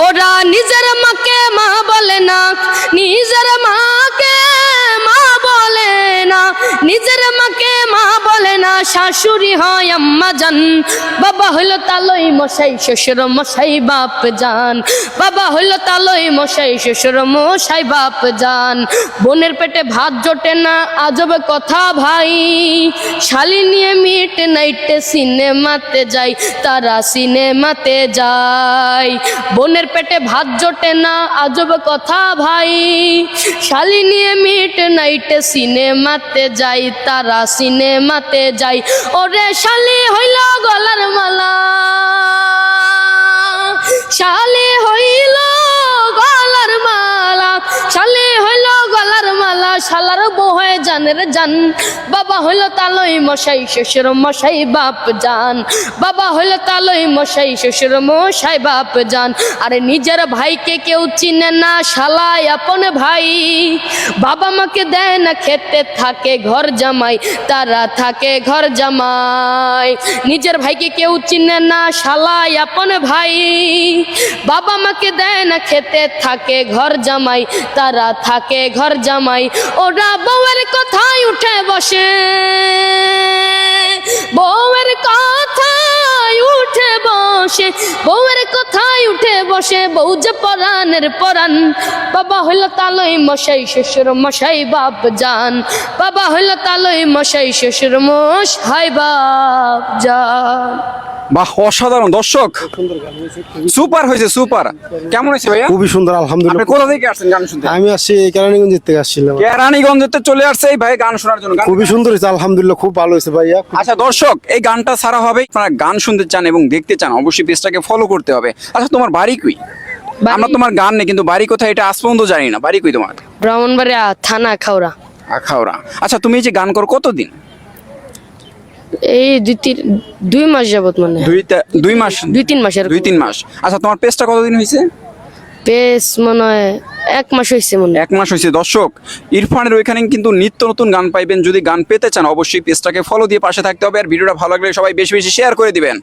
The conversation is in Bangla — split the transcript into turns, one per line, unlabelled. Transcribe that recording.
ওরা নিজের মাকে মা বলে না, নিজের মাকে মা বলে না, নিজের মাকে মা বলে না, শাশুড়ি হয় আম্মা জান। বাবা হইল তালই মশাই, শ্বশুর মশাই বাপ জান। বাবা হইল তালই মশাই, শ্বশুর মশাই বাপ জান। বোনের পেটে ভাত জোটে না, আজব কথা ভাই, শালি নিয়ে মিট নাইটে সিনেমাতে যাই, তারা সিনেমাতে যায়। বোনের পেটে ভাত জোটে না, আজব কথা ভাই, শালি নিয়ে মিট নাইটে সিনেমাতে যাই, তারা সিনেমাতে যাই। ওরে শালি হইল গলার মালা, শালি হইল গলার মালা, শালি হইল গলার মালা, শালার বউ হয়ে জানের জান। বাবা হইল তালই মশাই, শ্বশুর মশাই বাপ জান। বাবা হইল তালই মশাই, শ্বশুর মশাই বাপ জান। আরে নিজের ভাইকে কেউ চিনে না, শালাই আপন ভাই। বাবা মাকে দেয় না খেতে, থাকে ঘর জামাই, তারা থাকে ঘর জামাই। নিজের ভাইকে কেউ চিনে না, শালাই আপন ভাই। বাবা মাকে দেয় না খেতে, থাকে ঘর জামাই, তারা থাকে ঘর জামাই। ওরা বউয়ের কথায় উঠে বসে, বউয়ের কথায় উঠে বসে, বউয়ের কথায় উঠে বসে, বউ যে পরাণের পরাণ। বাবা হইল তালই মশাই, শ্বশুর মশাই বাপ জান। বাবা হইল তালই মশাই, শ্বশুর মশাই বাপ জান।
বাহ, অসাধারণ দর্শক, সুপার হয়েছে, সুপার। কেমন হয়েছে ভাইয়া?
খুবই সুন্দর
আপনি
আলহামদুলিল্লাহ।
কোথা থেকে আসছেন গান শুনতে?
আমি আসছি কেরানীগঞ্জ থেকে আসছিলাম।
কেরানীগঞ্জতে চলে আসছে এই ভাই গান শোনার জন্য।
খুবই সুন্দর হয়েছে আলহামদুলিল্লাহ, খুব ভালো হয়েছে ভাইয়া।
আচ্ছা দর্শক, এই গানটা ছাড়া হবে, আপনারা গান শুনতে চান এবং দেখতে চান, অবশ্যই পেজটাকে ফলো করতে হবে। আচ্ছা তোমার বাড়ি কই? আমরা তোমার গান নেই, কিন্তু বাড়ি কোথায় এটা আজ পর্যন্ত জানি না। বাড়ি কই তোমার?
ব্রাহ্মণবাড়িয়া থানা খাওড়া।
আখাউড়া। আচ্ছা তুমি এই যে গান করো কতদিন?
এই দুই মাস যাবত, মানে
2 মাস,
2-3 মাসের
2-3 মাস। আচ্ছা তোমার পেজটা কতদিন হয়েছে?
বেশ মনে হয় 1 মাস হয়েছে মনে হয়।
1 মাস হয়েছে। দর্শক, ইরফানের ওইখানে কিন্তু নিত্য নতুন গান পাইবেন। যদি গান পেতে চান অবশ্যই পেজটাকে ফলো দিয়ে পাশে থাকতে হবে। আর ভিডিওটা ভালো লাগলে সবাই বেশি বেশি শেয়ার করে দিবেন।